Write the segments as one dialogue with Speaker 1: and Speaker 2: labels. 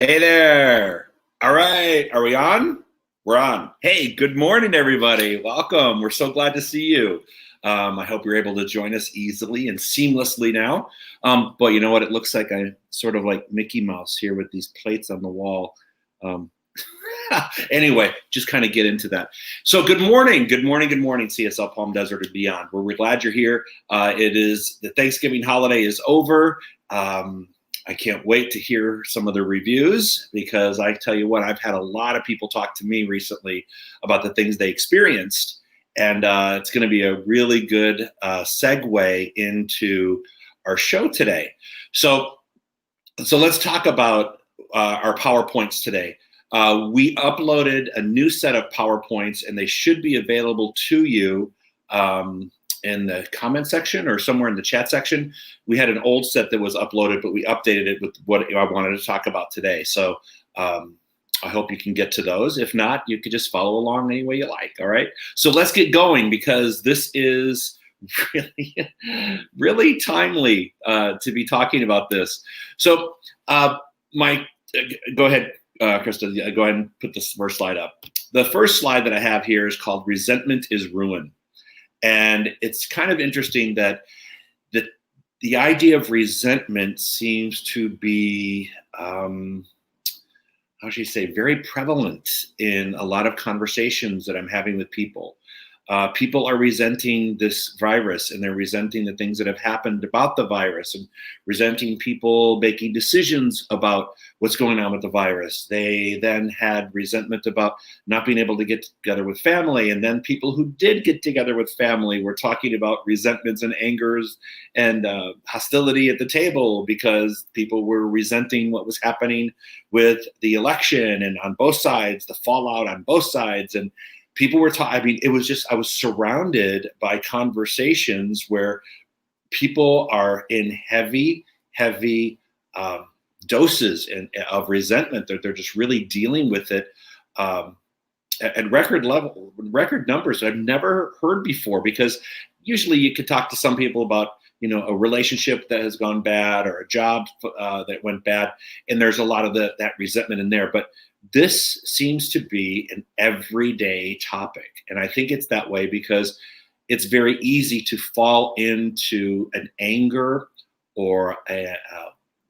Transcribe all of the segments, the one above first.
Speaker 1: Hey there. All right. Are we on? We're on. Hey, good morning, everybody. Welcome. We're so glad to see you. I hope you're able to join us easily and seamlessly now. But you know what? It looks like I'm sort of like Mickey Mouse here with these plates on the wall. Um, anyway, just kind of get into that. So, good morning. Good morning. Good morning, CSL Palm Desert and beyond. We're glad you're here. It is the Thanksgiving holiday is over. I can't wait to hear some of the reviews because I tell you what, I've had a lot of people talk to me recently about the things they experienced. And it's going to be a really good segue into our show today. So let's talk about our PowerPoints today. We uploaded a new set of PowerPoints and they should be available to you in the comment section or somewhere in the chat section. We had an old set that was uploaded, but we updated it with what I wanted to talk about today. So I hope you can get to those. If not, you could just follow along any way you like. All right. So let's get going because this is really timely to be talking about this. So go ahead, Krista, go ahead and put this first slide up. The first slide that I have here is called Resentment is Ruin. And it's kind of interesting that the idea of resentment seems to be, how should you say, very prevalent in a lot of conversations that I'm having with people. People are resenting this virus and they're resenting the things that have happened about the virus and resenting people making decisions about what's going on with the virus. They then had resentment about not being able to get together with family. And then people who did get together with family were talking about resentments and angers and hostility at the table because people were resenting what was happening with the election and on both sides, the fallout on both sides. And people were talking, I mean, it was just, I was surrounded by conversations where people are in heavy doses of resentment. They're just really dealing with it at record numbers that I've never heard before, because usually you could talk to some people about, you know, a relationship that has gone bad or a job that went bad. And there's a lot of that resentment in there. But this seems to be an everyday topic. And I think it's that way because it's very easy to fall into an anger or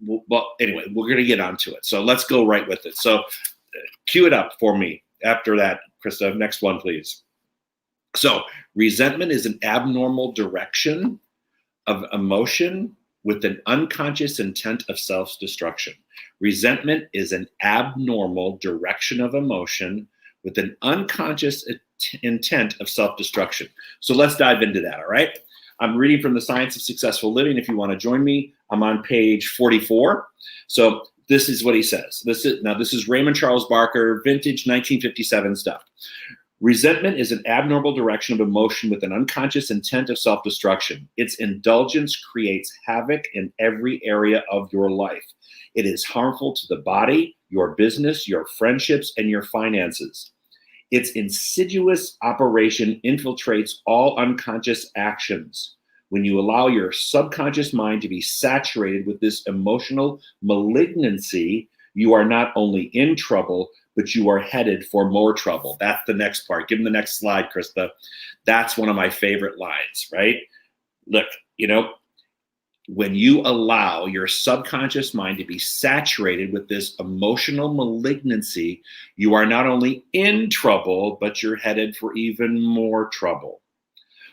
Speaker 1: well, anyway, we're going to get onto it. So let's go right with it. So cue it up for me after that, Krista. Next one, please. So resentment is an abnormal direction of emotion with an unconscious intent of self-destruction. Resentment is an abnormal direction of emotion with an unconscious intent of self-destruction. So let's dive into that, all right? I'm reading from The Science of Successful Living. If you want to join me, I'm on page 44. So this is what he says. This is Raymond Charles Barker, vintage 1957 stuff. Resentment is an abnormal direction of emotion with an unconscious intent of self-destruction. Its indulgence creates havoc in every area of your life. It is harmful to the body, your business, your friendships, and your finances. Its insidious operation infiltrates all unconscious actions. When you allow your subconscious mind to be saturated with this emotional malignancy, you are not only in trouble, but you are headed for more trouble. That's the next part. Give them the next slide, Krista. That's one of my favorite lines, right? Look, you know, when you allow your subconscious mind to be saturated with this emotional malignancy, you are not only in trouble, but you're headed for even more trouble.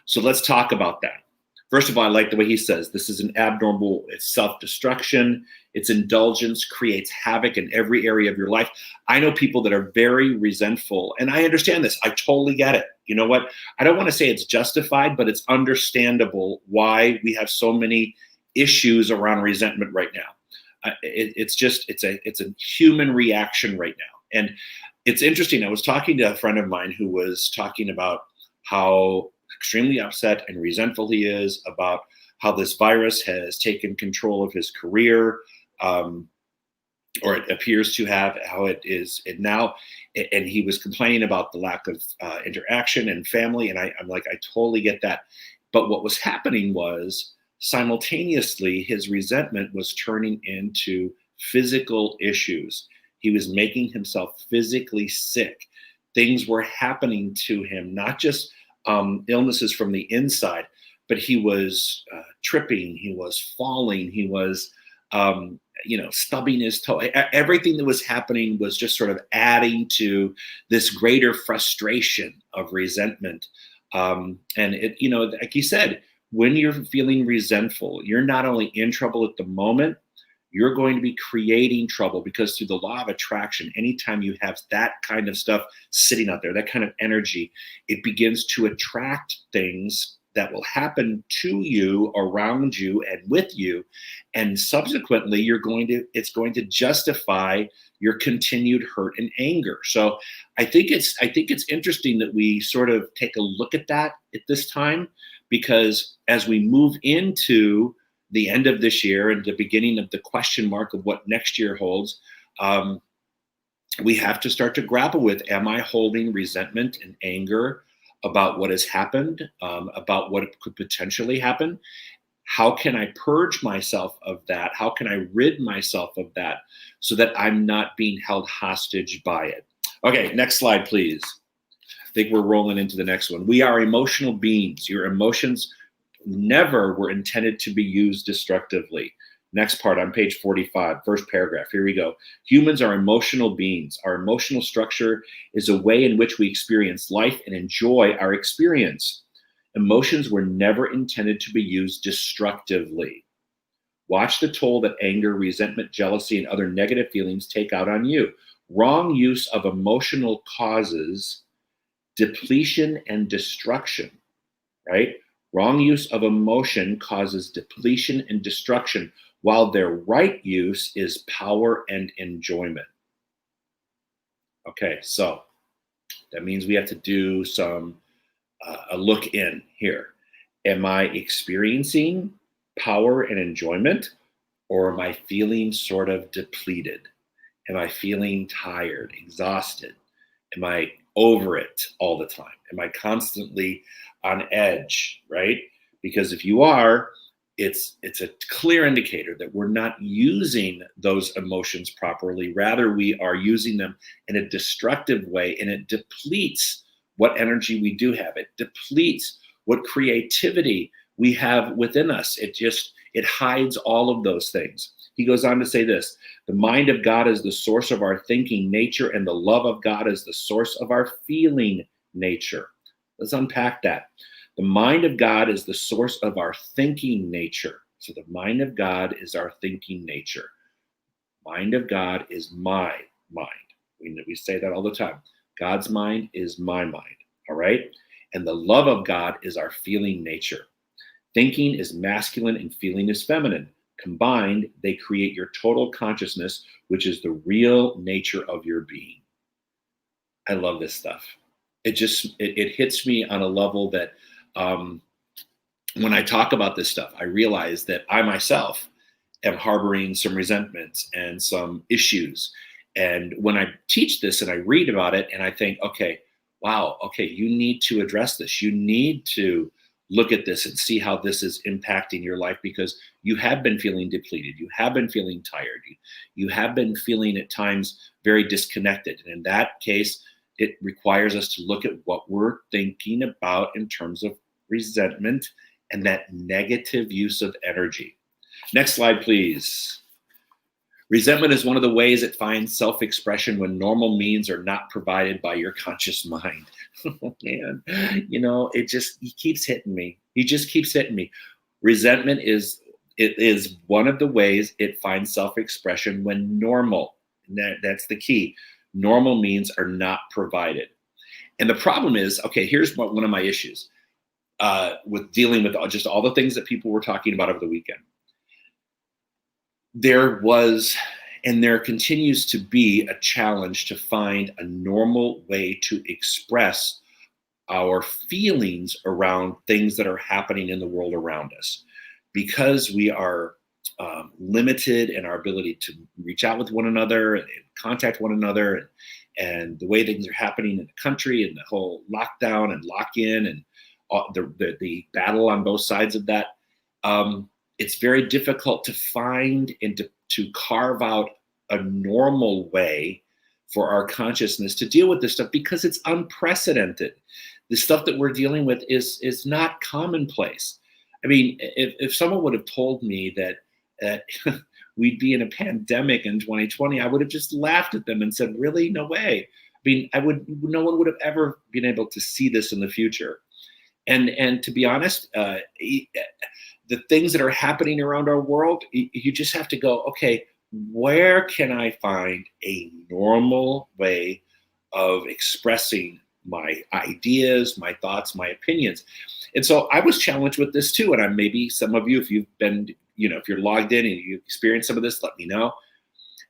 Speaker 1: So let's talk about that. First of all, I like the way he says, this is an abnormal, it's self-destruction, its indulgence creates havoc in every area of your life. I know people that are very resentful, and I understand this. I totally get it. You know what? I don't want to say it's justified, but it's understandable why we have so many issues around resentment right now. It's a human reaction right now. And it's interesting. I was talking to a friend of mine who was talking about how extremely upset and resentful he is about how this virus has taken control of his career, or it appears to have, how it is and now. And he was complaining about the lack of interaction and family. And I'm like, I totally get that. But what was happening was simultaneously his resentment was turning into physical issues. He was making himself physically sick. Things were happening to him, not just illnesses from the inside, but he was tripping, he was falling, he was, stubbing his toe. Everything that was happening was just sort of adding to this greater frustration of resentment. And like you said, when you're feeling resentful, you're not only in trouble at the moment, you're going to be creating trouble, because through the law of attraction, anytime you have that kind of stuff sitting out there, that kind of energy, it begins to attract things that will happen to you, around you, and with you. And subsequently, it's going to justify your continued hurt and anger. So I think it's interesting that we sort of take a look at that at this time, because as we move into the end of this year and the beginning of the question mark of what next year holds, we have to start to grapple with, am I holding resentment and anger about what has happened, about what could potentially happen? How can I purge myself of that? How can I rid myself of that so that I'm not being held hostage by it? Okay, next slide, please. I think we're rolling into the next one. We are emotional beings. Your emotions never were intended to be used destructively. Next part on page 45, first paragraph. Here we go. Humans are emotional beings. Our emotional structure is a way in which we experience life and enjoy our experience. Emotions were never intended to be used destructively. Watch the toll that anger, resentment, jealousy, and other negative feelings take out on you. Wrong use of emotional causes depletion and destruction, right? Wrong use of emotion causes depletion and destruction, while their right use is power and enjoyment. Okay, so that means we have to do a look in here. Am I experiencing power and enjoyment, or am I feeling sort of depleted? Am I feeling tired, exhausted? Am I over it all the time? Am I constantly on edge, right? Because if you are, it's a clear indicator that we're not using those emotions properly. Rather, we are using them in a destructive way, and it depletes what energy we do have. It depletes what creativity we have within us. It hides all of those things. He goes on to say this: the mind of God is the source of our thinking nature, and the love of God is the source of our feeling nature. Let's unpack that. The mind of God is the source of our thinking nature. So the mind of God is our thinking nature. Mind of God is my mind. We say that all the time. God's mind is my mind. All right? And the love of God is our feeling nature. Thinking is masculine and feeling is feminine. Combined, they create your total consciousness, which is the real nature of your being. I love this stuff. It hits me on a level that when I talk about this stuff, I realize that I myself am harboring some resentments and some issues. And when I teach this and I read about it and I think, okay, wow, okay, you need to address this. You need to look at this and see how this is impacting your life, because you have been feeling depleted. You have been feeling tired. You have been feeling at times very disconnected. And in that case, it requires us to look at what we're thinking about in terms of resentment and that negative use of energy. Next slide, please. Resentment is one of the ways it finds self-expression when normal means are not provided by your conscious mind. Oh, man, he keeps hitting me. He just keeps hitting me. Resentment is one of the ways it finds self-expression when normal. That's the key. Normal means are not provided. And the problem is, okay, here's one of my issues with dealing with just all the things that people were talking about over the weekend. There was, and there continues to be, a challenge to find a normal way to express our feelings around things that are happening in the world around us, because we are limited in our ability to reach out with one another and contact one another, and the way things are happening in the country and the whole lockdown and lock-in and the battle on both sides of that. It's very difficult to find and to carve out a normal way for our consciousness to deal with this stuff because it's unprecedented. The stuff that we're dealing with is not commonplace. I mean, if someone would have told me that we'd be in a pandemic in 2020, I would have just laughed at them and said, "Really? No way." I mean, no one would have ever been able to see this in the future. And to be honest, the things that are happening around our world, you just have to go, okay, where can I find a normal way of expressing my ideas, my thoughts, my opinions? And so I was challenged with this too. And maybe some of you, if you've been, if you're logged in and you experience some of this, let me know.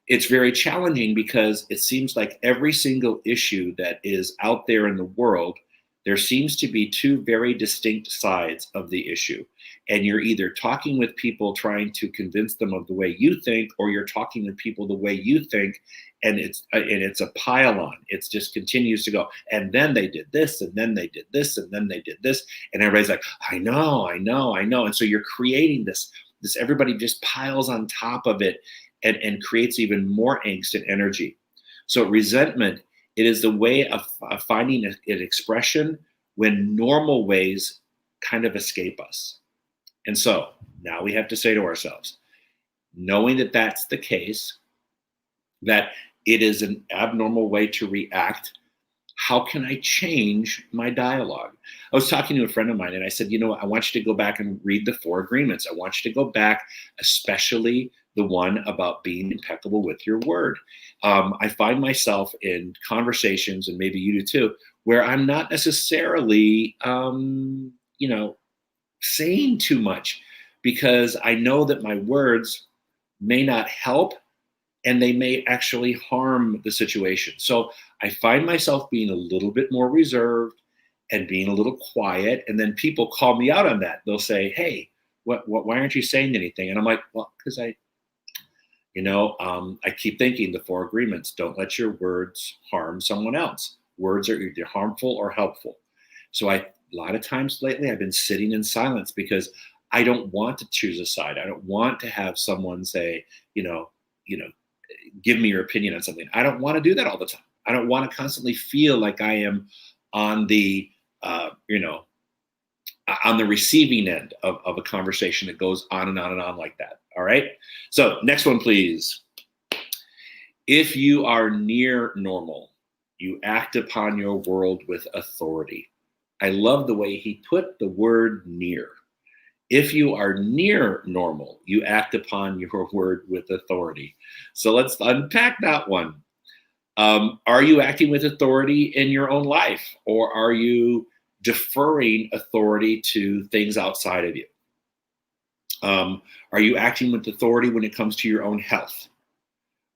Speaker 1: It's very challenging because it seems like every single issue that is out there in the world, there seems to be two very distinct sides of the issue. And you're either talking with people trying to convince them of the way you think, or you're talking with people the way you think, and it's a pile on. It just continues to go. And then they did this, and then they did this, and then they did this. And everybody's like, I know. And so you're creating this everybody just piles on top of it and creates even more angst and energy. So resentment, it is the way of finding an expression when normal ways kind of escape us. And so now we have to say to ourselves, knowing that that's the case, that it is an abnormal way to react, how can I change my dialogue? I was talking to a friend of mine and I said, I want you to go back and read the 4 agreements. I want you to go back, especially the one about being impeccable with your word. I find myself in conversations, and maybe you do too, where I'm not necessarily, saying too much because I know that my words may not help and they may actually harm the situation. So I find myself being a little bit more reserved and being a little quiet. And then people call me out on that. They'll say, "Hey, why aren't you saying anything?" And I'm like, well, because I keep thinking the 4 agreements. Don't let your words harm someone else. Words are either harmful or helpful. So a lot of times lately, I've been sitting in silence because I don't want to choose a side. I don't want to have someone say, give me your opinion on something. I don't want to do that all the time. I don't want to constantly feel like I am on the, on the receiving end of a conversation that goes on and on and on like that. All right. So next one, please. If you are near normal, you act upon your world with authority. I love the way he put the word near. If you are near normal, you act upon your word with authority. So let's unpack that one. Are you acting with authority in your own life, or are you deferring authority to things outside of you? Are you acting with authority when it comes to your own health?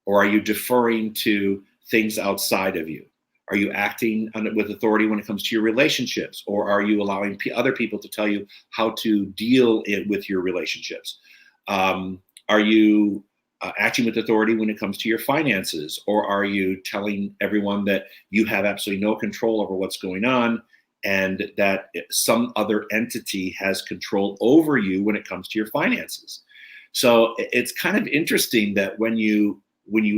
Speaker 1: Or are you deferring to things outside of you? Are you acting with authority when it comes to your relationships? Or are you allowing other people to tell you how to deal with your relationships? Are you acting with authority when it comes to your finances? Or are you telling everyone that you have absolutely no control over what's going on and that some other entity has control over you when it comes to your finances? So it's kind of interesting that when you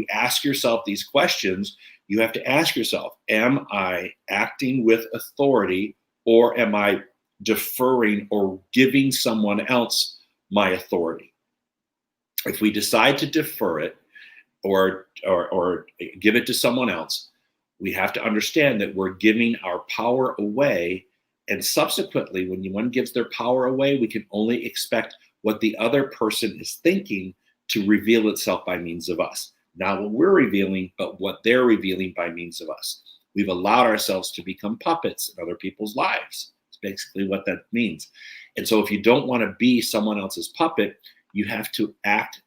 Speaker 1: ask yourself these questions, you have to ask yourself, am I acting with authority, or am I deferring or giving someone else my authority? If we decide to defer it or give it to someone else, we have to understand that we're giving our power away. And subsequently, when one gives their power away, we can only expect what the other person is thinking to reveal itself by means of us. Not what we're revealing, but what they're revealing by means of us. We've allowed ourselves to become puppets in other people's lives. It's basically what that means. And so if you don't want to be someone else's puppet, you have to act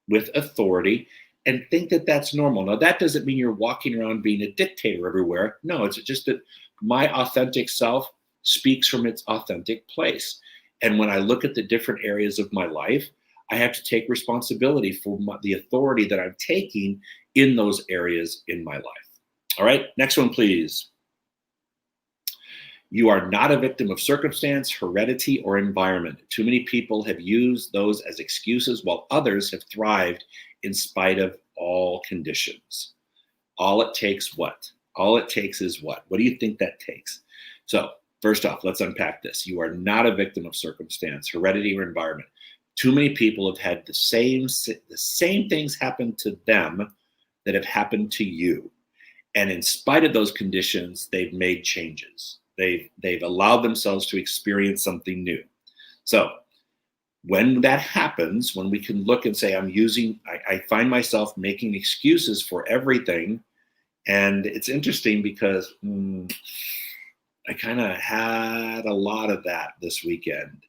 Speaker 1: with authority and think that that's normal. Now, that doesn't mean you're walking around being a dictator everywhere. No, it's just that my authentic self speaks from its authentic place. And when I look at the different areas of my life, I have to take responsibility for the authority that I'm taking in those areas in my life. All right, next one, please. You are not a victim of circumstance, heredity, or environment. Too many people have used those as excuses while others have thrived in spite of all conditions. All it takes what? All it takes is what? What do you think that takes? So first off, let's unpack this. You are not a victim of circumstance, heredity, or environment. Too many people have had the same things happen to them that have happened to you. And in spite of those conditions, they've made changes. They've allowed themselves to experience something new. So when that happens, when we can look and say, I find myself making excuses for everything. And it's interesting because I kind of had a lot of that this weekend.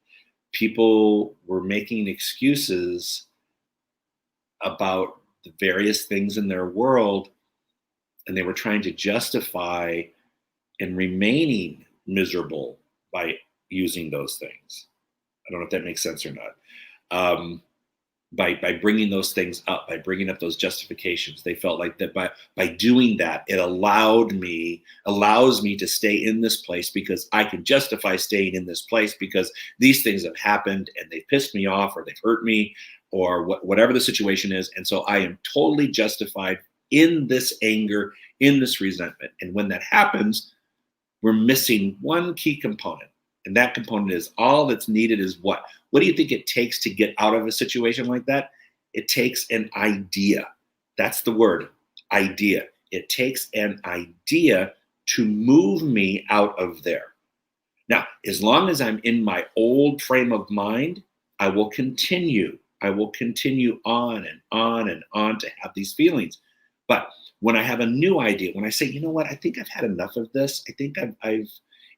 Speaker 1: People were making excuses about the various things in their world, and they were trying to justify and remaining miserable by using those things. I don't know if that makes sense or not. By bringing those things up, by bringing up those justifications, they felt like that by doing that, it allows me to stay in this place because I can justify staying in this place because these things have happened and they've pissed me off or they've hurt me or whatever the situation is. And so I am totally justified in this anger, in this resentment. And when that happens, we're missing one key component. And that component is all that's needed is what? What do you think it takes to get out of a situation like that? It takes an idea. That's the word, idea. It takes an idea to move me out of there. Now, as long as I'm in my old frame of mind, I will continue. I will continue on and on and on to have these feelings. But when I have a new idea, when I say, you know what, I think I've had enough of this. I think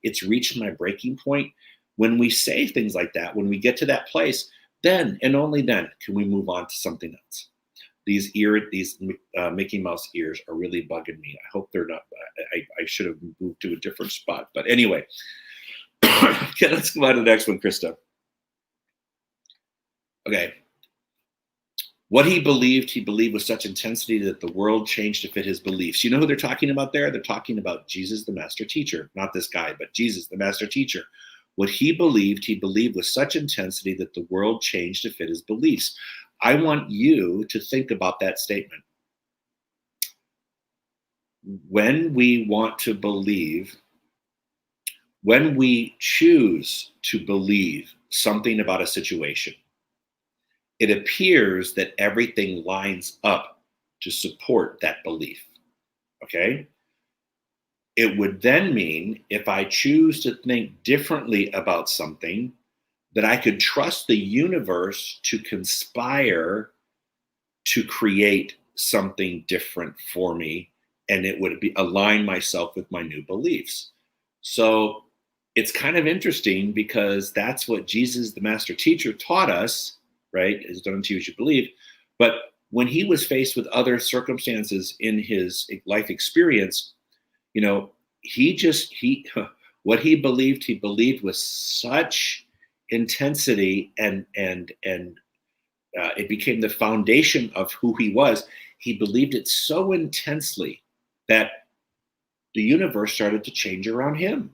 Speaker 1: it's reached my breaking point. When we say things like that, when we get to that place, then and only then can we move on to something else. These Mickey Mouse ears are really bugging me. I hope they're not. I should have moved to a different spot. But anyway, okay, let's go on to the next one, Krista. Okay. What he believed with such intensity that the world changed to fit his beliefs. You know who they're talking about there? They're talking about Jesus, the master teacher. Not this guy, but Jesus, the master teacher. What he believed with such intensity that the world changed to fit his beliefs. I want you to think about that statement. When we want to believe, when we choose to believe something about a situation, it appears that everything lines up to support that belief, okay? It would then mean if I choose to think differently about something, that I could trust the universe to conspire to create something different for me, and it would align myself with my new beliefs. So it's kind of interesting because that's what Jesus, the master teacher, taught us, right? Is done unto you as you believe. But when he was faced with other circumstances in his life experience, you know, what he believed with such intensity and it became the foundation of who he was. He believed it so intensely that the universe started to change around him.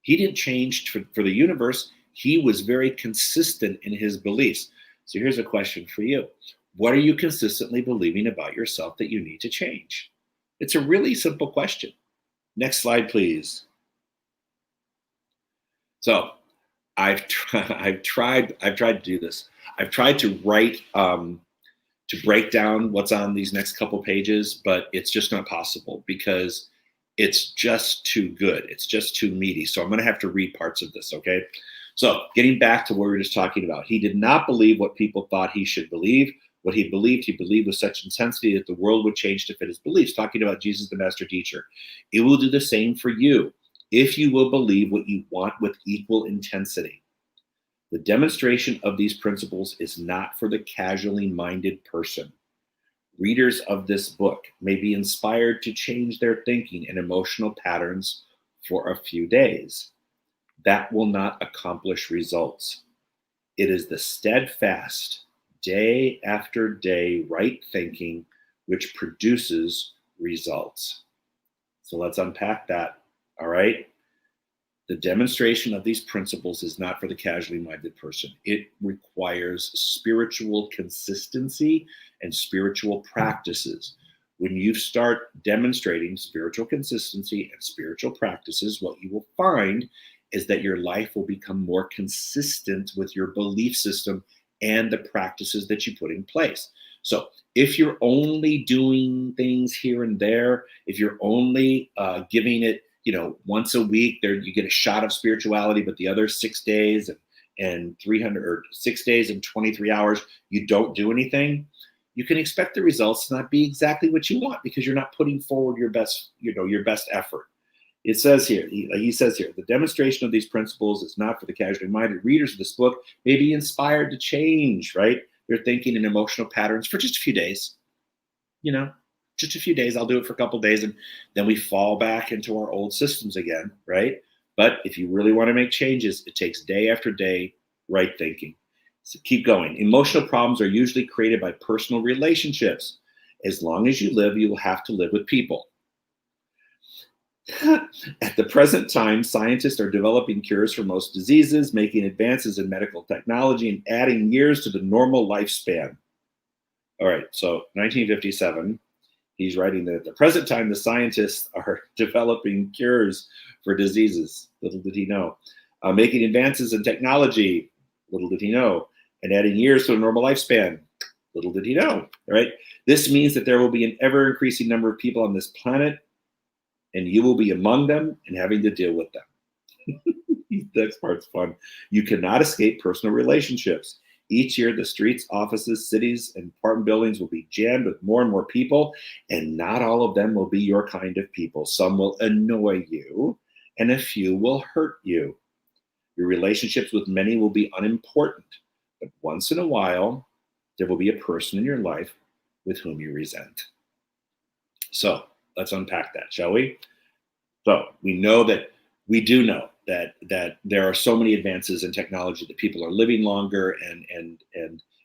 Speaker 1: He didn't change for the universe. He was very consistent in his beliefs. So here's a question for you. What are you consistently believing about yourself that you need to change? It's a really simple question. Next slide, please. So I've tried to do this. I've tried to write, to break down what's on these next couple pages, but it's just not possible because it's just too good. It's just too meaty. So I'm going to have to read parts of this, okay? So getting back to what we were just talking about, he did not believe what people thought he should believe. What he believed with such intensity that the world would change to fit his beliefs. Talking about Jesus, the master teacher. It will do the same for you if you will believe what you want with equal intensity. The demonstration of these principles is not for the casually minded person. Readers of this book may be inspired to change their thinking and emotional patterns for a few days. That will not accomplish results. It is the steadfast, day after day right thinking which produces results. So let's unpack that, all right? The demonstration of these principles is not for the casually minded person. It requires spiritual consistency and spiritual practices. When you start demonstrating spiritual consistency and spiritual practices, what you will find is that your life will become more consistent with your belief system and the practices that you put in place. So if you're only doing things here and there, if you're only giving it, once a week, there you get a shot of spirituality, but the other 6 days and 300 or 6 days and 23 hours, you don't do anything, you can expect the results to not be exactly what you want because you're not putting forward your best, your best effort. It says here, he says here, the demonstration of these principles is not for the casually minded. Readers of this book may be inspired to change, right? Their thinking and emotional patterns for just a few days. Just a few days. I'll do it for a couple of days, and then we fall back into our old systems again, right? But if you really want to make changes, it takes day after day, right thinking. So keep going. Emotional problems are usually created by personal relationships. As long as you live, you will have to live with people. At the present time, scientists are developing cures for most diseases, making advances in medical technology, and adding years to the normal lifespan. All right, so 1957, he's writing that at the present time, the scientists are developing cures for diseases. Little did he know. Making advances in technology. Little did he know. And adding years to a normal lifespan. Little did he know, right? This means that there will be an ever-increasing number of people on this planet, and you will be among them and having to deal with them. That part's fun. You cannot escape personal relationships. Each year, the streets, offices, cities, and apartment buildings will be jammed with more and more people, and not all of them will be your kind of people. Some will annoy you, and a few will hurt you. Your relationships with many will be unimportant, but once in a while, there will be a person in your life with whom you resent. So let's unpack that, shall we? So we do know that there are so many advances in technology that people are living longer, and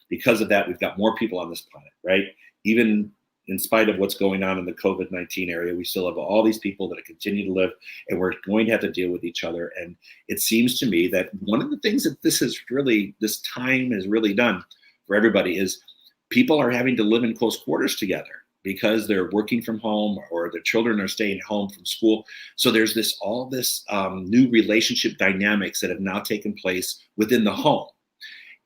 Speaker 1: because of that, we've got more people on this planet, right? Even in spite of what's going on in the COVID-19 area, we still have all these people that continue to live, and we're going to have to deal with each other. And it seems to me that one of the things that this time has really done for everybody is people are having to live in close quarters together because they're working from home or their children are staying home from school. So there's all this new relationship dynamics that have now taken place within the home.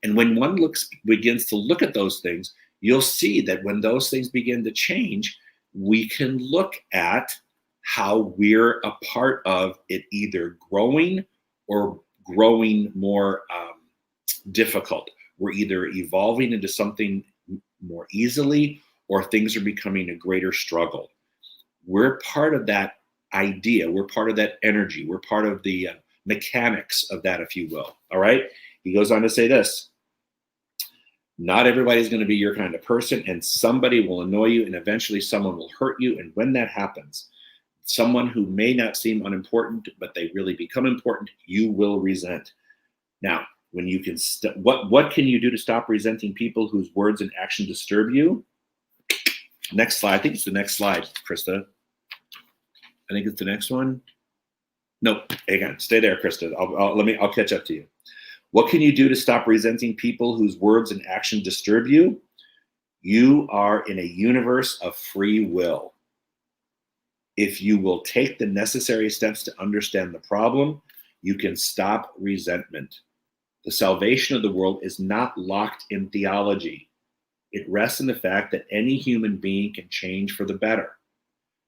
Speaker 1: And when one begins to look at those things, you'll see that when those things begin to change, we can look at how we're a part of it either growing or growing more difficult. We're either evolving into something more easily or things are becoming a greater struggle. We're part of that idea. We're part of that energy. We're part of the mechanics of that, if you will. All right. He goes on to say this. Not everybody's going to be your kind of person, and somebody will annoy you, and eventually someone will hurt you. And when that happens, someone who may not seem unimportant, but they really become important, you will resent. Now, when you can, what can you do to stop resenting people whose words and action disturb you? Next slide. I think it's the next slide, Krista. I think it's the next one. Nope. Hang on. Stay there, Krista. I'll catch up to you. What can you do to stop resenting people whose words and action disturb you? You are in a universe of free will. If you will take the necessary steps to understand the problem, you can stop resentment. The salvation of the world is not locked in theology. It rests in the fact that any human being can change for the better.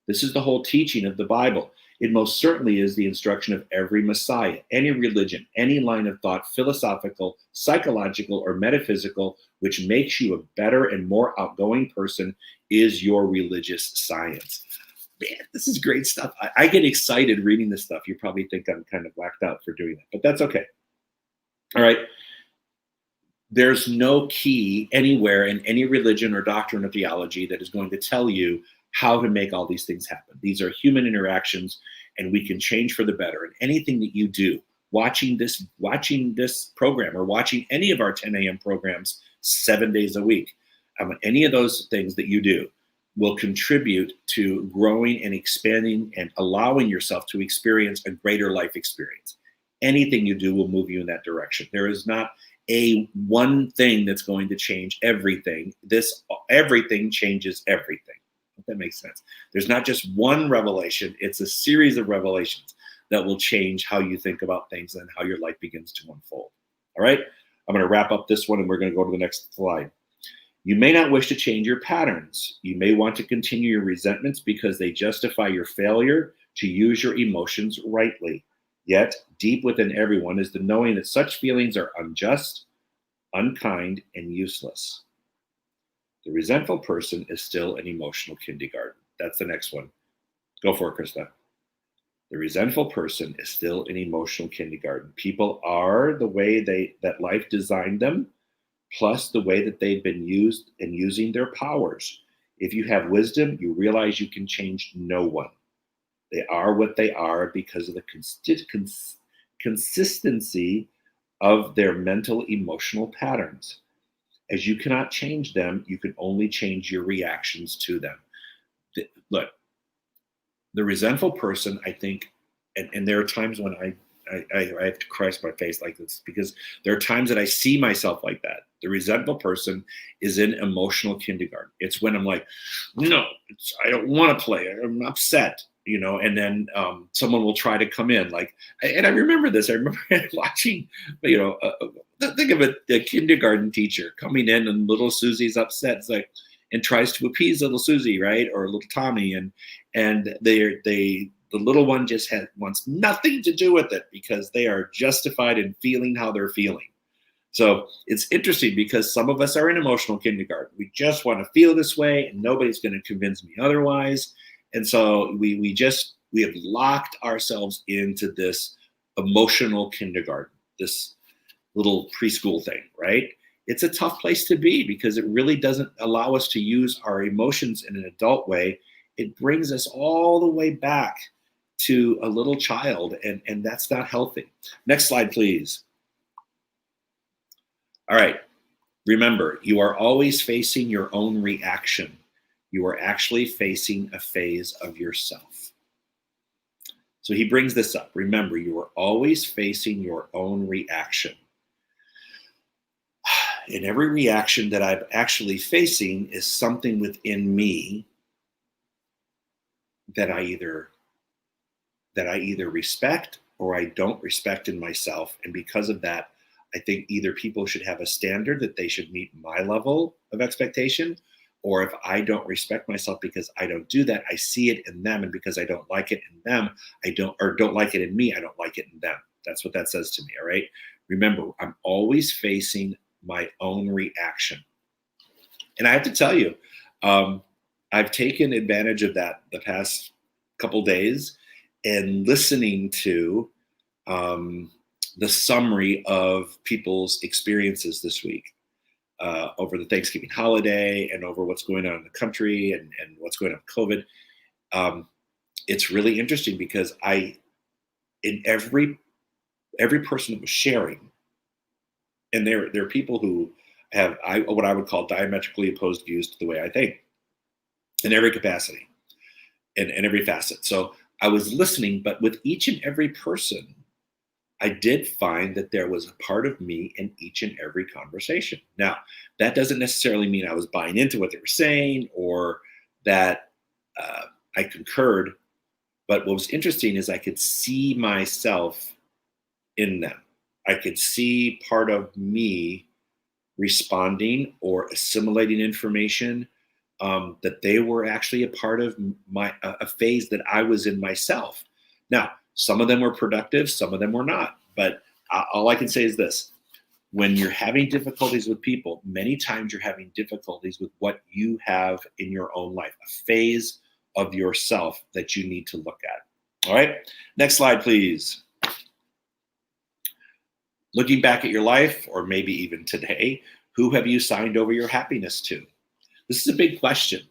Speaker 1: This is the whole teaching of the Bible. It most certainly is the instruction of every Messiah, any religion, any line of thought, philosophical, psychological, or metaphysical, which makes you a better and more outgoing person, is your religious science. Man, this is great stuff. I get excited reading this stuff. You probably think I'm kind of whacked out for doing that, but that's okay. All right. There's no key anywhere in any religion or doctrine or theology that is going to tell you how to make all these things happen. These are human interactions, and we can change for the better. And anything that you do, watching this program or watching any of our 10 a.m. programs 7 days a week, any of those things that you do, will contribute to growing and expanding and allowing yourself to experience a greater life experience. Anything you do will move you in that direction. There is not a one thing that's going to change everything. Everything changes everything. If that makes sense. There's not just one revelation, it's a series of revelations that will change how you think about things and how your life begins to unfold. All right, I'm going to wrap up this one and we're going to go to the next slide. You may not wish to change your patterns. You may want to continue your resentments because they justify your failure to use your emotions rightly. Yet, deep within everyone is the knowing that such feelings are unjust, unkind, and useless. The resentful person is still an emotional kindergarten. That's the next one. Go for it, Krista. The resentful person is still an emotional kindergarten. People are the way that life designed them, plus the way that they've been used and using their powers. If you have wisdom, you realize you can change no one. They are what they are because of the consistency of their mental emotional patterns. As you cannot change them, you can only change your reactions to them. Look, the resentful person, I think, and there are times when I have to cross my face like this because there are times that I see myself like that. The resentful person is in emotional kindergarten. It's when I'm like, no, I don't want to play. I'm upset, and then someone will try to come in and I remember this. I remember watching, think of a kindergarten teacher coming in and little Susie's upset. It's like, and tries to appease little Susie, right? Or little Tommy. And the little one just wants nothing to do with it because they are justified in feeling how they're feeling. So it's interesting because some of us are in emotional kindergarten. We just want to feel this way and nobody's going to convince me otherwise. And so we have locked ourselves into this emotional kindergarten, this little preschool thing, right? It's a tough place to be because it really doesn't allow us to use our emotions in an adult way. It brings us all the way back to a little child, and that's not healthy. Next slide, please. All right. Remember, you are always facing your own reaction. You are actually facing a phase of yourself. So he brings this up. Remember, you are always facing your own reaction. And every reaction that I'm actually facing is something within me that I either respect or I don't respect in myself. And because of that, I think either people should have a standard that they should meet my level of expectation, or if I don't respect myself because I don't do that, I see it in them. And because I don't like it in them, don't like it in me, I don't like it in them. That's what that says to me, all right? Remember, I'm always facing my own reaction. And I have to tell you, I've taken advantage of that the past couple days and listening to the summary of people's experiences this week over the Thanksgiving holiday and over what's going on in the country and what's going on with COVID. It's really interesting because in every person that was sharing, and there are people who have what I would call diametrically opposed views to the way I think in every capacity and every facet. So I was listening, but with each and every person, I did find that there was a part of me in each and every conversation. Now, that doesn't necessarily mean I was buying into what they were saying or that I concurred. But what was interesting is I could see myself in them. I could see part of me responding or assimilating information that they were actually a part of a phase that I was in myself. Now, some of them were productive, some of them were not. But all I can say is this. When you're having difficulties with people, many times you're having difficulties with what you have in your own life, a phase of yourself that you need to look at. All right, next slide, please. Looking back at your life, or maybe even today, who have you signed over your happiness to? This is a big question.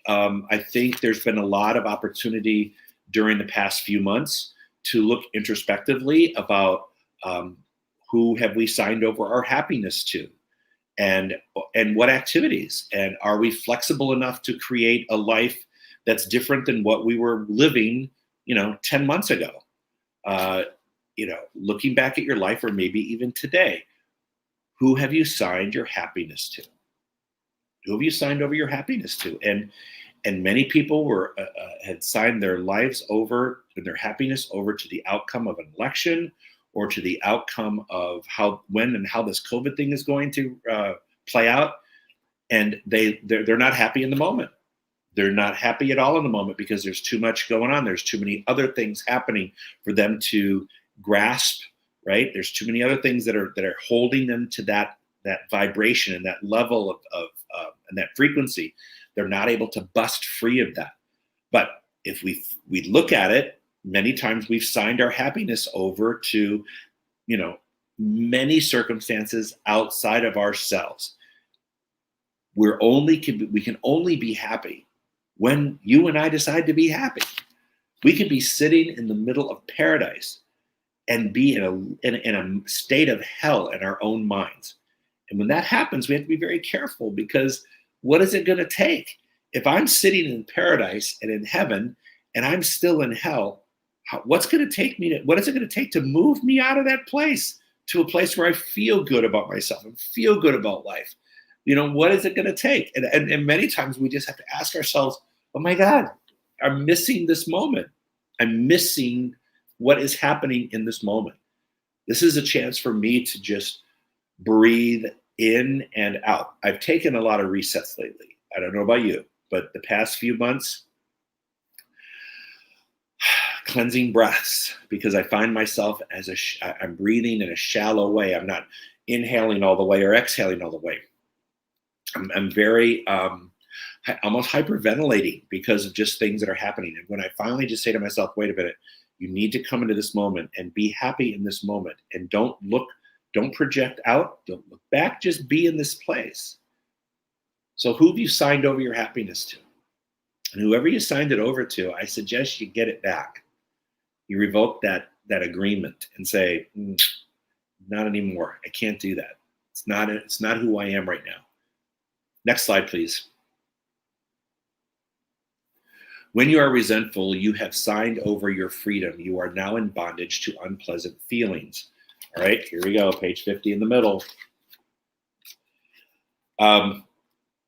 Speaker 1: I think there's been a lot of opportunity during the past few months to look introspectively about who have we signed over our happiness to. and what activities, and are we flexible enough to create a life that's different than what we were living 10 months ago. Looking back at your life, or maybe even today, who have you signed your happiness to? Who have you signed over your happiness to? And many people had signed their lives over, their happiness over, to the outcome of an election, or to the outcome of when and how this COVID thing is going to play out. And they're not happy in the moment. They're not happy at all in the moment, because there's too much going on. There's too many other things happening for them to grasp, right? There's too many other things that are holding them to that vibration and that level of and that frequency. They're not able to bust free of that. But if we look at it, many times we've signed our happiness over to, many circumstances outside of ourselves. We can only be happy when you and I decide to be happy. We can be sitting in the middle of paradise and be in a state of hell in our own minds. And when that happens, we have to be very careful, because what is it going to take? If I'm sitting in paradise and in heaven and I'm still in hell, what is it going to take to move me out of that place to a place where I feel good about myself and feel good about life? What is it going to take? And many times we just have to ask ourselves, oh my God, I'm missing this moment. I'm missing what is happening in this moment. This is a chance for me to just breathe in and out. I've taken a lot of resets lately. I don't know about you, but the past few months, cleansing breaths, because I find myself I'm breathing in a shallow way. I'm not inhaling all the way or exhaling all the way. I'm very almost hyperventilating because of just things that are happening. And when I finally just say to myself, wait a minute, you need to come into this moment and be happy in this moment, and don't project out, don't look back, just be in this place. So who have you signed over your happiness to? And whoever you signed it over to, I suggest you get it back. You revoke that agreement and say, not anymore. I can't do that. It's not who I am right now. Next slide, please. When you are resentful, you have signed over your freedom. You are now in bondage to unpleasant feelings. All right, here we go, page 50 in the middle.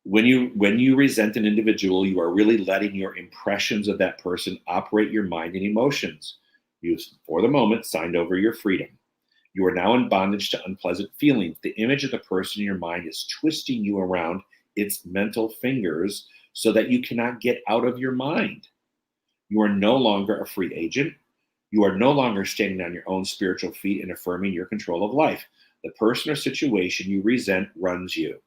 Speaker 1: When you resent an individual, you are really letting your impressions of that person operate your mind and emotions. You, for the moment, signed over your freedom. You are now in bondage to unpleasant feelings. The image of the person in your mind is twisting you around its mental fingers so that you cannot get out of your mind. You are no longer a free agent. You are no longer standing on your own spiritual feet and affirming your control of life. The person or situation you resent runs you.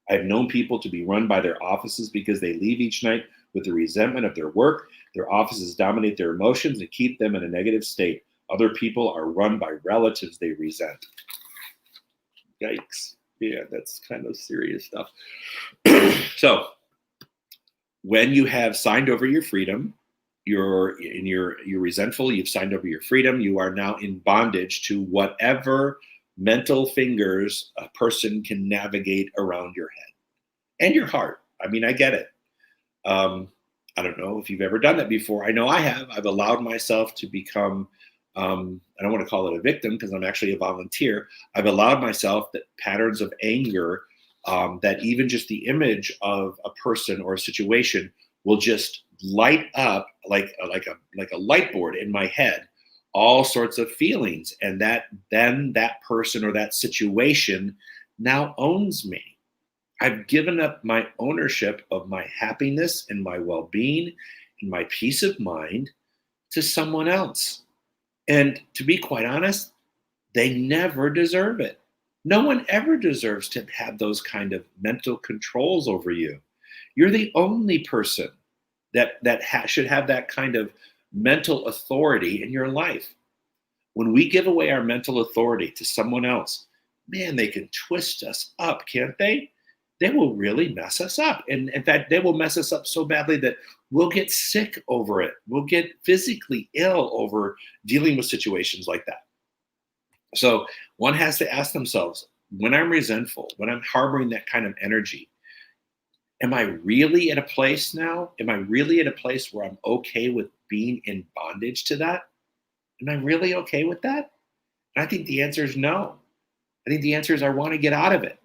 Speaker 1: I've known people to be run by their offices because they leave each night with the resentment of their work. Their offices dominate their emotions and keep them in a negative state. Other people are run by relatives they resent. Yikes. Yeah, that's kind of serious stuff. So, when you have signed over your freedom, you're resentful, you've signed over your freedom, you are now in bondage to whatever mental fingers a person can navigate around your head and your heart. I mean, I get it. I don't know if you've ever done that before. I know I have. I've allowed myself to become, I don't want to call it a victim because I'm actually a volunteer. I've allowed myself that patterns of anger, that even just the image of a person or a situation will just light up like a light board in my head, all sorts of feelings. And then that person or that situation now owns me. I've given up my ownership of my happiness and my well-being and my peace of mind to someone else. And to be quite honest, they never deserve it. No one ever deserves to have those kind of mental controls over you. You're the only person that should have that kind of mental authority in your life. When we give away our mental authority to someone else, man, they can twist us up, can't they? They will really mess us up. And in fact, they will mess us up so badly that we'll get sick over it. We'll get physically ill over dealing with situations like that. So one has to ask themselves, when I'm resentful, when I'm harboring that kind of energy, am I really at a place now? Am I really at a place where I'm okay with being in bondage to that? Am I really okay with that? And I think the answer is no. I think the answer is I want to get out of it.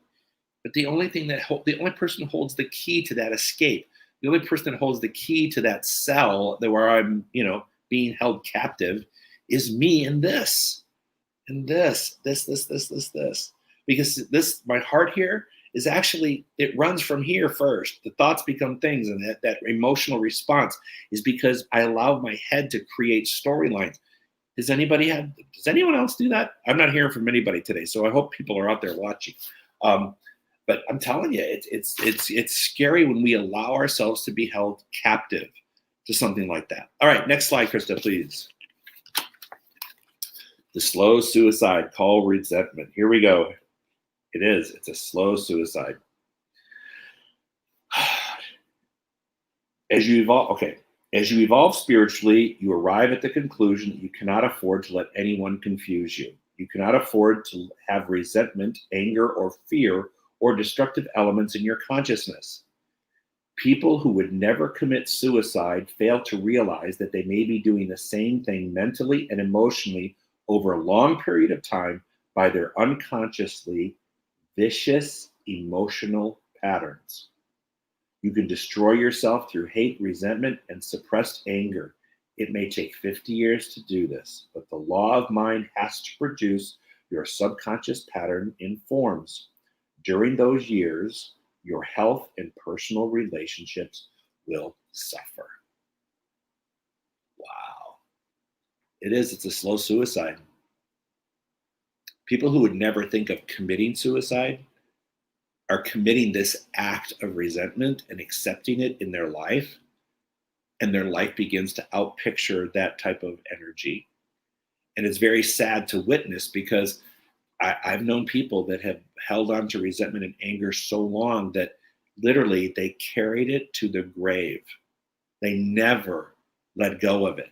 Speaker 1: But the only thing the only person who holds the key to that escape, the only person that holds the key to that cell that where I'm, being held captive, is me and this, and this. Because my heart here is actually, it runs from here first. The thoughts become things, and that emotional response is because I allow my head to create storylines. Does anyone else do that? I'm not hearing from anybody today, so I hope people are out there watching. But I'm telling you, it's scary when we allow ourselves to be held captive to something like that. All right, next slide, Krista, please. The slow suicide called resentment. Here we go. It is. It's a slow suicide. As you evolve spiritually, you arrive at the conclusion that you cannot afford to let anyone confuse you. You cannot afford to have resentment, anger, or fear, or destructive elements in your consciousness. People who would never commit suicide fail to realize that they may be doing the same thing mentally and emotionally over a long period of time by their unconsciously vicious emotional patterns. You can destroy yourself through hate, resentment, and suppressed anger. It may take 50 years to do this, but the law of mind has to produce your subconscious pattern in forms. During those years, your health and personal relationships will suffer. Wow. It's a slow suicide. People who would never think of committing suicide are committing this act of resentment and accepting it in their life, and their life begins to outpicture that type of energy. And it's very sad to witness, because I've known people that have held on to resentment and anger so long that literally they carried it to the grave. They never let go of it.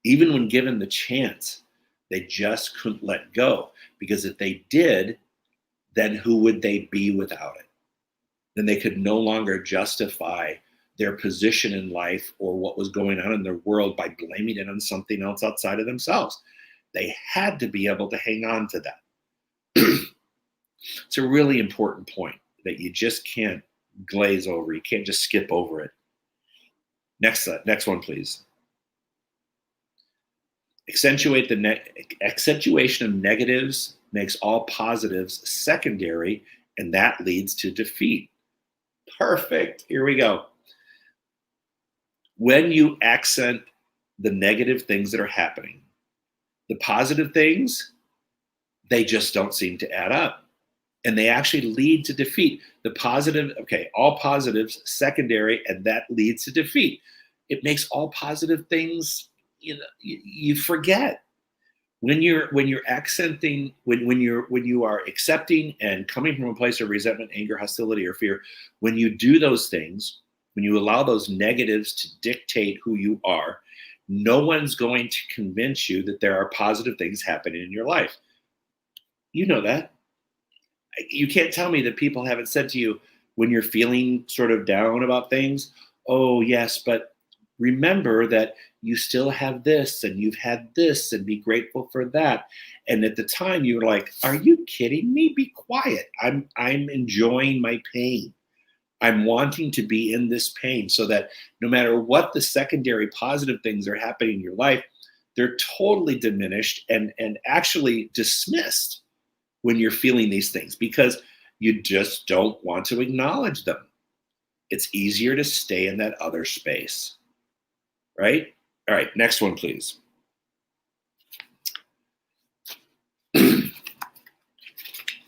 Speaker 1: Even when given the chance, they just couldn't let go, because if they did, then who would they be without it? Then they could no longer justify their position in life or what was going on in their world by blaming it on something else outside of themselves. They had to be able to hang on to that. It's a really important point that you just can't glaze over. You can't just skip over it. Next one, please. Accentuation of negatives makes all positives secondary, and that leads to defeat. Perfect. Here we go. When you accent the negative things that are happening, the positive things, they just don't seem to add up. And they actually lead to defeat. All positives secondary, and that leads to defeat. It makes all positive things, you forget. When you are accepting and coming from a place of resentment, anger, hostility, or fear, when you do those things, when you allow those negatives to dictate who you are, no one's going to convince you that there are positive things happening in your life. You know that. You can't tell me that people haven't said to you when you're feeling sort of down about things, oh yes, but remember that you still have this and you've had this, and be grateful for that. And at the time you were like, are you kidding me? Be quiet. I'm enjoying my pain. I'm wanting to be in this pain, so that no matter what the secondary positive things are happening in your life, they're totally diminished and actually dismissed when you're feeling these things, because you just don't want to acknowledge them. It's easier to stay in that other space, right? All right, next one, please.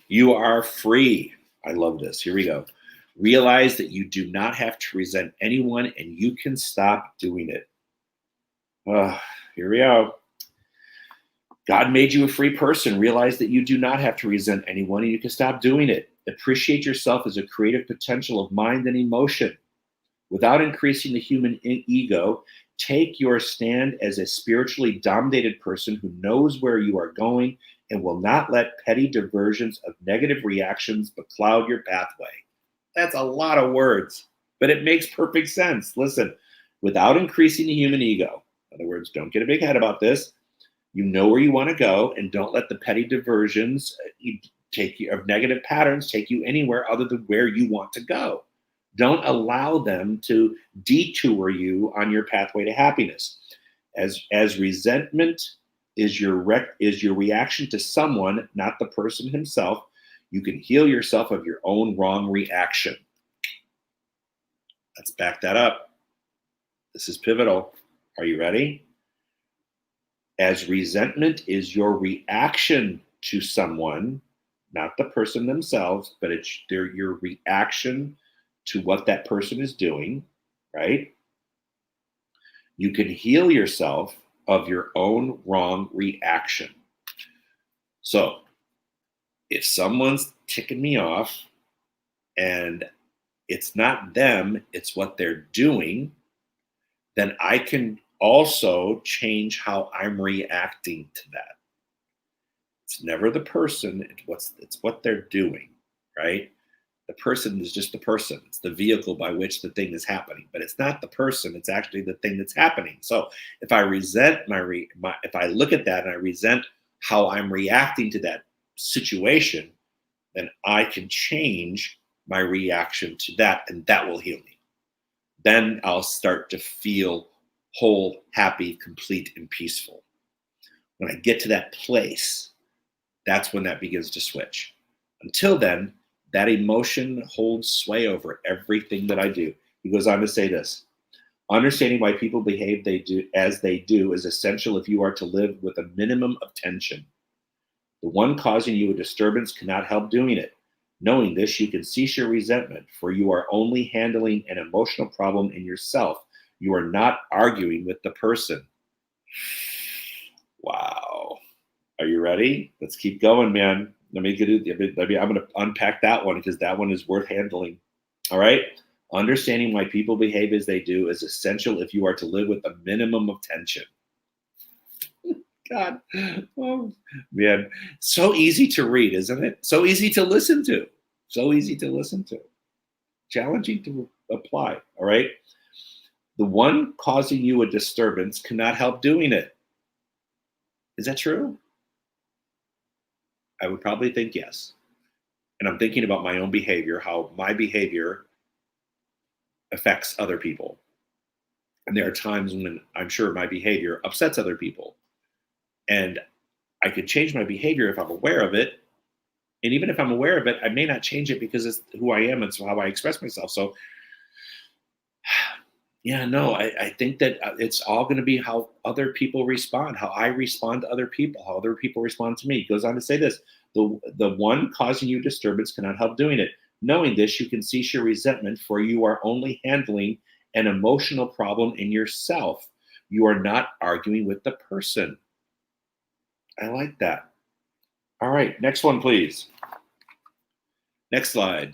Speaker 1: You are free. I love this. Here we go. Realize that you do not have to resent anyone, and you can stop doing it. Here we go. God made you a free person. Realize that you do not have to resent anyone, and you can stop doing it. Appreciate yourself as a creative potential of mind and emotion. Without increasing the human ego, take your stand as a spiritually dominated person who knows where you are going and will not let petty diversions of negative reactions becloud your pathway. That's a lot of words, but it makes perfect sense. Listen, without increasing the human ego, in other words, don't get a big head about this. You know where you want to go, and don't let the petty diversions take you, of negative patterns take you anywhere other than where you want to go. Don't allow them to detour you on your pathway to happiness. As resentment is your reaction to someone, not the person himself, you can heal yourself of your own wrong reaction. Let's back that up. This is pivotal. Are you ready? As resentment is your reaction to someone, not the person themselves, but it's your reaction to what that person is doing, right? You can heal yourself of your own wrong reaction. So if someone's ticking me off and it's not them, it's what they're doing, then I can also change how I'm reacting to that. It's never the person, it's what they're doing, right? The person is just the person. It's the vehicle by which the thing is happening, but it's not the person. It's actually the thing that's happening. So if I resent if I look at that and I resent how I'm reacting to that situation, then I can change my reaction to that, and that will heal me. Then I'll start to feel whole, happy, complete, and peaceful. When I get to that place, that's when that begins to switch. Until then, that emotion holds sway over everything that I do. He goes on to say this: understanding why people behave as they do is essential if you are to live with a minimum of tension. The one causing you a disturbance cannot help doing it. Knowing this, you can cease your resentment, for you are only handling an emotional problem in yourself. You are not arguing with the person. Wow. Are you ready? Let's keep going, man. I'm going to unpack that one because that one is worth handling. All right. Understanding why people behave as they do is essential if you are to live with a minimum of tension. God, oh, man, so easy to read, isn't it? So easy to listen to. So easy to listen to. Challenging to apply. All right. The one causing you a disturbance cannot help doing it. Is that true? I would probably think yes. And I'm thinking about my own behavior, how my behavior affects other people. And there are times when I'm sure my behavior upsets other people. And I could change my behavior if I'm aware of it. And even if I'm aware of it, I may not change it because it's who I am and so how I express myself. So, yeah, no, I think that it's all going to be how other people respond, how I respond to other people, how other people respond to me. He goes on to say this: the one causing you disturbance cannot help doing it. Knowing this, you can cease your resentment, for you are only handling an emotional problem in yourself. You are not arguing with the person. I like that. All right, next one, please. Next slide.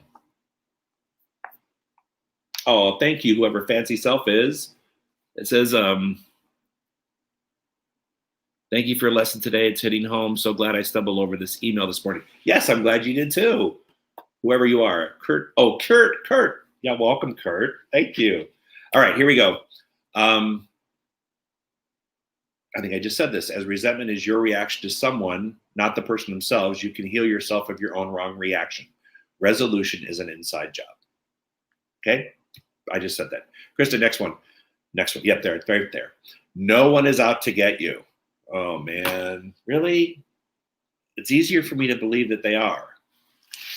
Speaker 1: Oh, thank you, whoever Fancy Self is. It says, thank you for your lesson today. It's hitting home. So glad I stumbled over this email this morning. Yes, I'm glad you did too. Whoever you are. Kurt. Oh, Kurt. Yeah, welcome, Kurt. Thank you. All right, here we go. I think I just said this. As resentment is your reaction to someone, not the person themselves, you can heal yourself of your own wrong reaction. Resolution is an inside job. Okay? I just said that. Krista, next one. Yep, there, it's right there. No one is out to get you. Oh, man. Really? It's easier for me to believe that they are.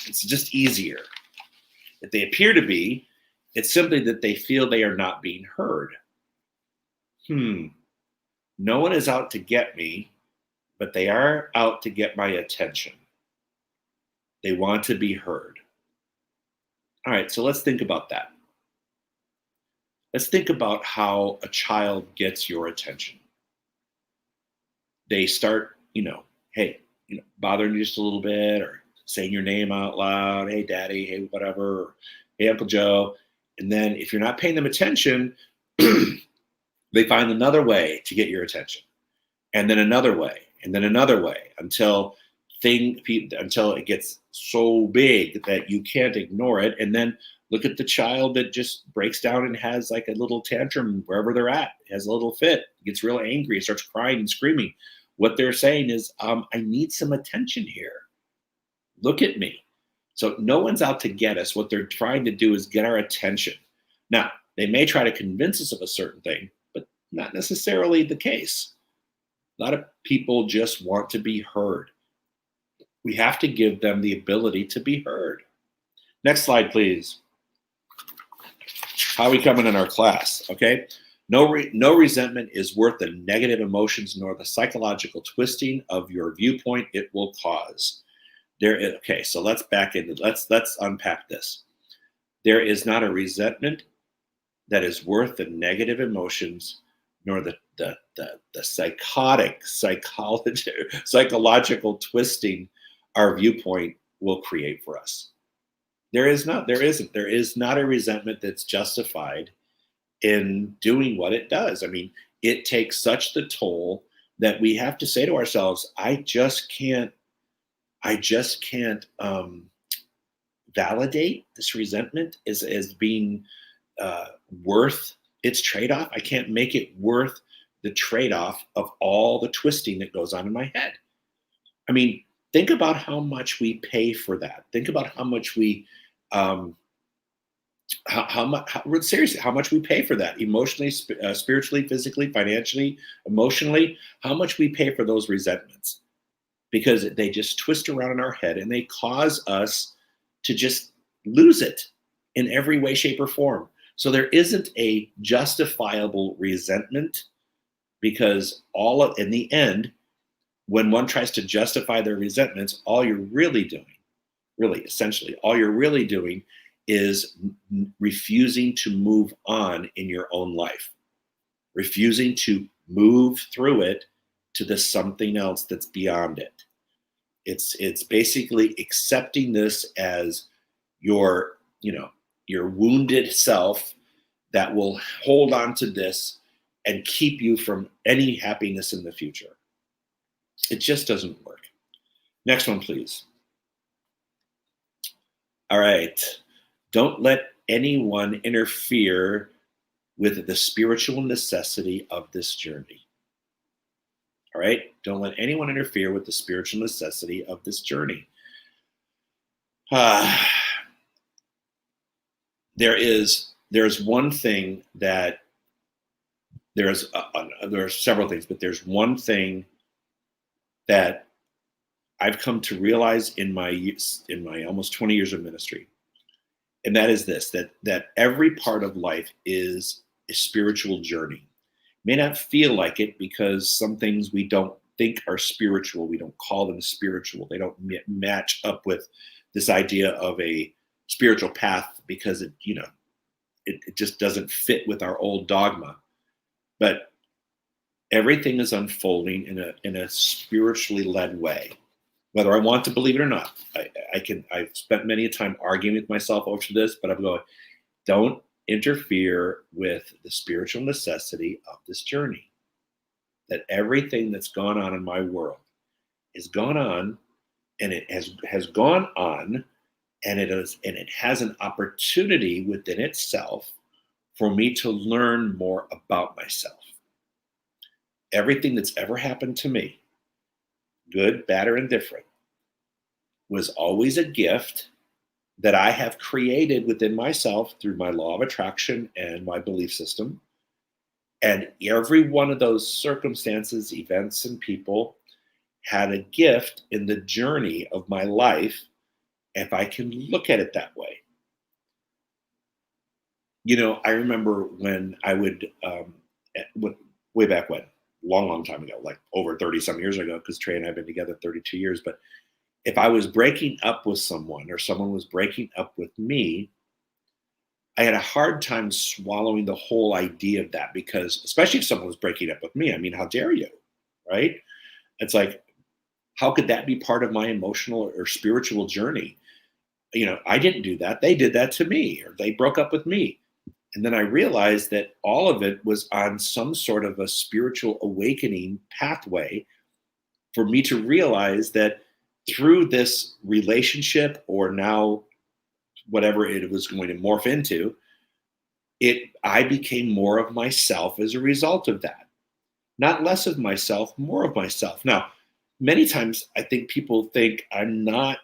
Speaker 1: It's just easier. If they appear to be, it's simply that they feel they are not being heard. No one is out to get me, but they are out to get my attention. They want to be heard. All right, so let's think about that. Let's think about how a child gets your attention. They start, hey, bothering you just a little bit, or saying your name out loud. Hey, Daddy. Hey, whatever. Or, hey, Uncle Joe. And then if you're not paying them attention, they find another way to get your attention. And then another way, and then another way, until thing until it gets so big that you can't ignore it. And then look at the child that just breaks down and has like a little tantrum wherever they're at, has a little fit, gets real angry, starts crying and screaming. What they're saying is, I need some attention here. Look at me. So no one's out to get us. What they're trying to do is get our attention. Now, they may try to convince us of a certain thing, but not necessarily the case. A lot of people just want to be heard. We have to give them the ability to be heard. Next slide, please. How are we coming in our class? Okay. No resentment is worth the negative emotions nor the psychological twisting of your viewpoint it will cause. Okay, so let's back into let's unpack this. There is not a resentment that is worth the negative emotions nor the psychological twisting our viewpoint will create for us. There is not a resentment that's justified in doing what it does. I mean, it takes such the toll that we have to say to ourselves, I just can't validate this resentment as being worth its trade-off. I can't make it worth the trade-off of all the twisting that goes on in my head. I mean, think about how much we pay for that. Think about how much we seriously, how much we pay for that emotionally, spiritually, physically, financially, emotionally, how much we pay for those resentments, because they just twist around in our head and they cause us to just lose it in every way, shape, or form. So there isn't a justifiable resentment, because in the end, when one tries to justify their resentments, all you're really doing, essentially, all you're really doing is refusing to move on in your own life, refusing to move through it to the something else that's beyond it. It's basically accepting this as your wounded self that will hold on to this and keep you from any happiness in the future. It just doesn't work. Next one, please. All right. Don't let anyone interfere with the spiritual necessity of this journey. All right. Don't let anyone interfere with the spiritual necessity of this journey. There's one thing that there are several things, but there's one thing that I've come to realize in my almost 20 years of ministry. And that is this, that every part of life is a spiritual journey. May not feel like it, because some things we don't think are spiritual, we don't call them spiritual. They don't match up with this idea of a spiritual path, because it just doesn't fit with our old dogma. But everything is unfolding in a spiritually led way, whether I want to believe it or not. I've spent many a time arguing with myself over this, but I'm going, don't interfere with the spiritual necessity of this journey. That everything that's gone on in my world is gone on, and it has gone on, and it has an opportunity within itself for me to learn more about myself. Everything that's ever happened to me, good, bad, or indifferent, was always a gift that I have created within myself through my law of attraction and my belief system. And every one of those circumstances, events, and people had a gift in the journey of my life, if I can look at it that way. I remember when I would, way back when, long time ago, like over 30 some years ago, because Trey and I have been together 32 years, but if I was breaking up with someone or someone was breaking up with me, I had a hard time swallowing the whole idea of that, because especially if someone was breaking up with me, I mean, how dare you, right? It's like, how could that be part of my emotional or spiritual journey? I didn't do that. They did that to me, or they broke up with me. And then I realized that all of it was on some sort of a spiritual awakening pathway for me to realize that through this relationship, or now whatever it was going to morph into, I became more of myself as a result of that. Not less of myself, more of myself. Now, many times I think people think I'm not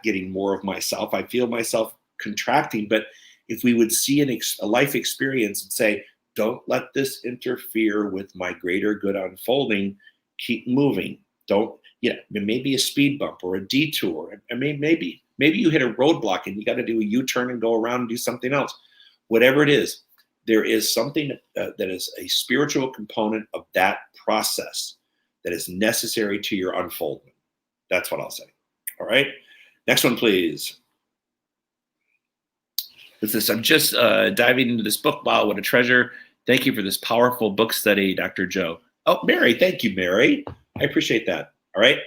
Speaker 1: getting more of myself. I feel myself contracting. But if we would see a life experience and say, don't let this interfere with my greater good unfolding, keep moving. Don't, maybe a speed bump or a detour. I mean, maybe you hit a roadblock and you got to do a U-turn and go around and do something else. Whatever it is, there is something that is a spiritual component of that process that is necessary to your unfoldment. That's what I'll say. All right. Next one, please. What's this? I'm just diving into this book. Wow, what a treasure. Thank you for this powerful book study, Dr. Joe. Oh, Mary. Thank you, Mary. I appreciate that. All right.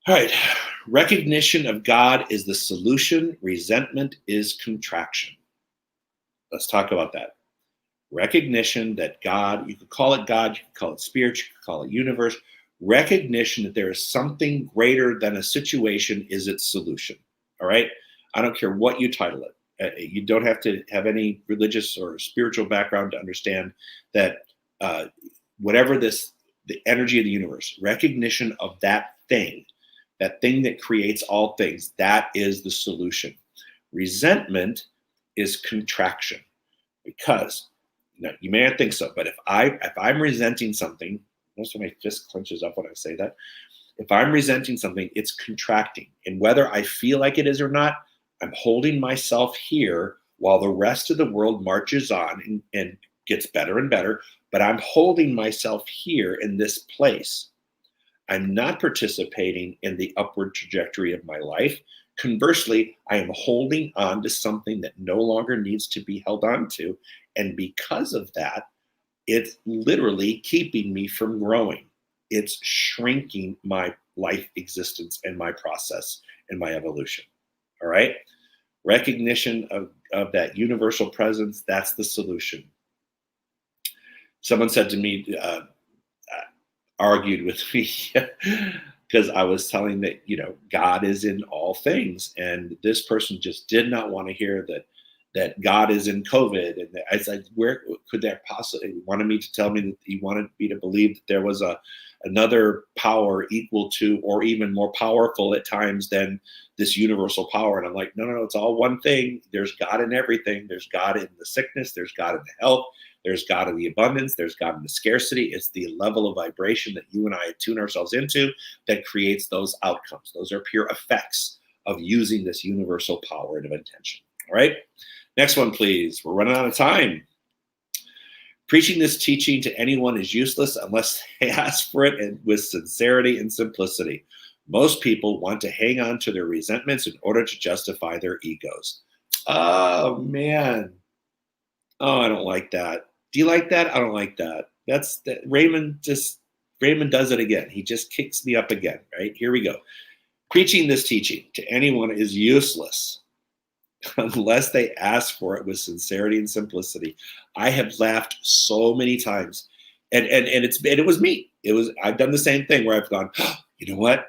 Speaker 1: All right. Recognition of God is the solution. Resentment is contraction. Let's talk about that. Recognition that God, you could call it God, you could call it spirit, you could call it universe. Recognition that there is something greater than a situation is its solution. All right. I don't care what you title it. You don't have to have any religious or spiritual background to understand that whatever the energy of the universe, recognition of that thing that creates all things, that is the solution. Resentment is contraction, because you may not think so, but if I'm resenting something, most of my fist clenches up when I say that. If I'm resenting something, it's contracting. And whether I feel like it is or not, I'm holding myself here while the rest of the world marches on and gets better and better. But I'm holding myself here in this place. I'm not participating in the upward trajectory of my life. Conversely, I am holding on to something that no longer needs to be held on to. And because of that, it's literally keeping me from growing. It's shrinking my life existence and my process and my evolution. All right. Recognition of that universal presence, that's the solution. Someone said to me, argued with me because I was telling that, God is in all things. And this person just did not want to hear that God is in COVID. And I said, where could that possibly, he wanted me to tell me that he wanted me to believe that there was another power equal to, or even more powerful at times than this universal power. And I'm like, no, it's all one thing. There's God in everything. There's God in the sickness. There's God in the health. There's God in the abundance. There's God in the scarcity. It's the level of vibration that you and I attune ourselves into that creates those outcomes. Those are pure effects of using this universal power of intention. All right. Next one, please. We're running out of time. Preaching this teaching to anyone is useless unless they ask for it and with sincerity and simplicity. Most people want to hang on to their resentments in order to justify their egos. Oh, man. Oh, I don't like that. Do you like that? I don't like that. That's that. Raymond does it again. He just kicks me up again, right? Here we go. Preaching this teaching to anyone is useless unless they ask for it with sincerity and simplicity. I have laughed so many times, and it was me. I've done the same thing where I've gone, oh, you know what?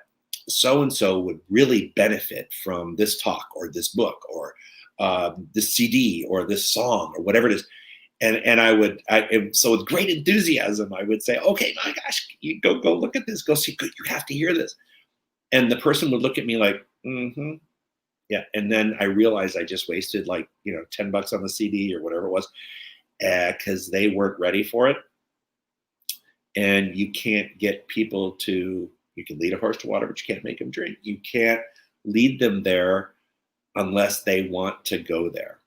Speaker 1: So and so would really benefit from this talk or this book or this CD or this song or whatever it is. And so with great enthusiasm, I would say, okay, my gosh, you go look at this, go see, you have to hear this. And the person would look at me like, mm-hmm. Yeah. And then I realized I just wasted like, $10 on the CD or whatever it was, because they weren't ready for it. And you can't get people you can lead a horse to water, but you can't make them drink. You can't lead them there unless they want to go there.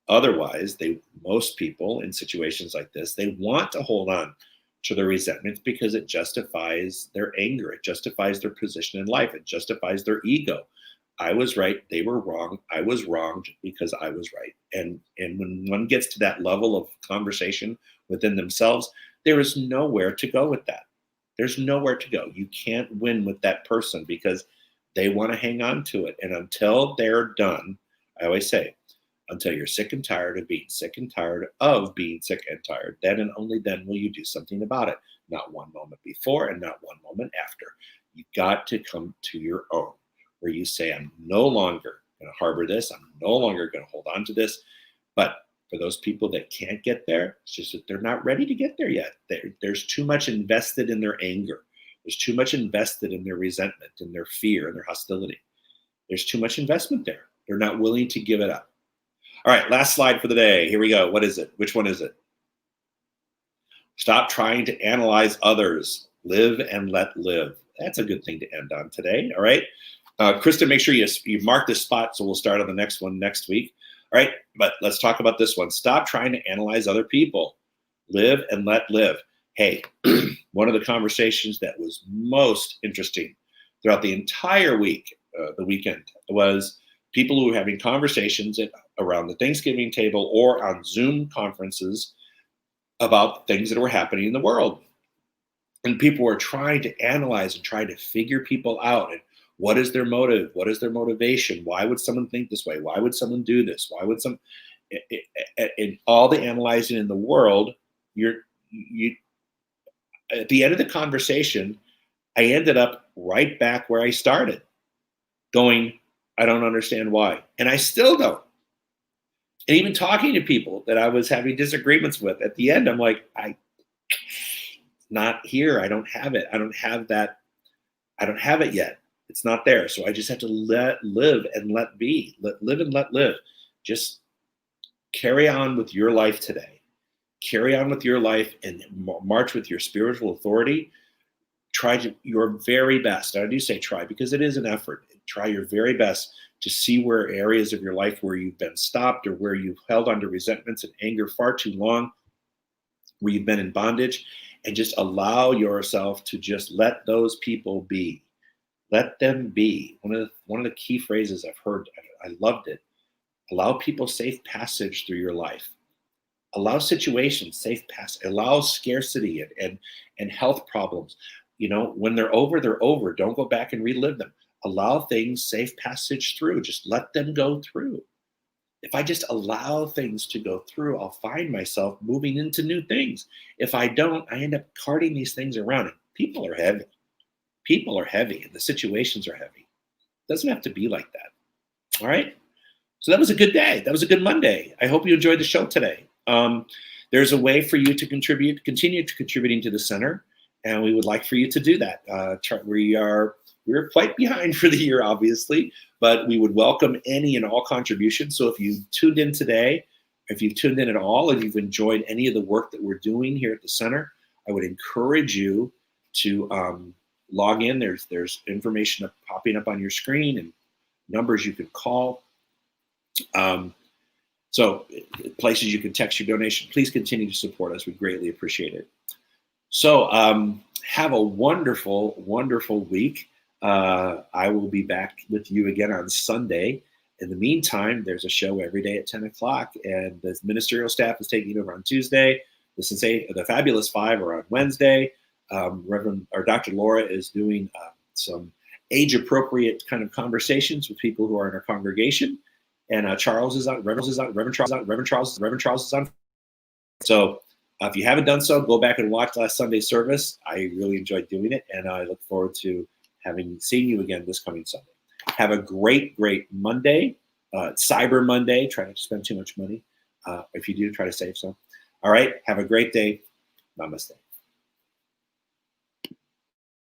Speaker 1: Otherwise, most people in situations like this, they want to hold on to their resentments because it justifies their anger. It justifies their position in life. It justifies their ego. I was right. They were wrong. I was wronged because I was right. And when one gets to that level of conversation within themselves, there is nowhere to go with that. There's nowhere to go. You can't win with that person because they want to hang on to it. And until they're done, I always say, until you're sick and tired of being sick and tired of being sick and tired, then and only then will you do something about it. Not one moment before and not one moment after. You've got to come to your own, where you say, I'm no longer going to harbor this. I'm no longer going to hold on to this. But for those people that can't get there, it's just that they're not ready to get there yet. There's too much invested in their anger. There's too much invested in their resentment, in their fear, and their hostility. There's too much investment there. They're not willing to give it up. All right, last slide for the day. Here we go. What is it? Which one is it? Stop trying to analyze others. Live and let live. That's a good thing to end on today. All right. Krista, make sure you mark this spot so we'll start on the next one next week. All right. But let's talk about this one. Stop trying to analyze other people. Live and let live. Hey, one of the conversations that was most interesting throughout the entire week, the weekend, was people who were having conversations around the Thanksgiving table or on Zoom conferences about things that were happening in the world. And people were trying to analyze and try to figure people out. And what is their motive? What is their motivation? Why would someone think this way? Why would someone do this? Why would some? In all the analyzing in the world, you at the end of the conversation, I ended up right back where I started, going, I don't understand why. And I still don't. And even talking to people that I was having disagreements with, at the end, I'm like, not here. I don't have it. I don't have that. I don't have it yet. It's not there. So I just have to live and let be. Live and let live. Just carry on with your life today. Carry on with your life and march with your spiritual authority. Try your very best. I do say try because it is an effort. Try your very best to see where areas of your life where you've been stopped or where you've held onto resentments and anger far too long, where you've been in bondage, and just allow yourself to just let those people be. Let them be. One of the key phrases I've heard, I loved it. Allow people safe passage through your life. Allow situations safe passage. Allow scarcity and health problems. When they're over, they're over. Don't go back and relive them. Allow things safe passage through. Just let them go through. If I just allow things to go through, I'll find myself moving into new things. If I don't, I end up carting these things around. And people are heavy. People are heavy, and the situations are heavy. It doesn't have to be like that. All right? So that was a good day. That was a good Monday. I hope you enjoyed the show today. There's a way for you to continue contributing to the center, and we would like for you to do that. We're quite behind for the year, obviously, but we would welcome any and all contributions. So if you tuned in today, if you've tuned in at all, if you've enjoyed any of the work that we're doing here at the center, I would encourage you to log in. There's information popping up on your screen and numbers you can call. So places you can text your donation. Please continue to support us. We greatly appreciate it. So have a wonderful, wonderful week. I will be back with you again on Sunday. In the meantime, there's a show every day at 10 o'clock, and the ministerial staff is taking over on Tuesday. The Fabulous Five are on Wednesday. Dr. Laura is doing some age-appropriate kind of conversations with people who are in our congregation. And Reverend Charles is on. So if you haven't done so, go back and watch last Sunday's service. I really enjoyed doing it, and I look forward to seeing you again this coming Sunday. Have a great, great Monday, Cyber Monday. Try not to spend too much money. If you do, try to save some. All right. Have a great day. Namaste.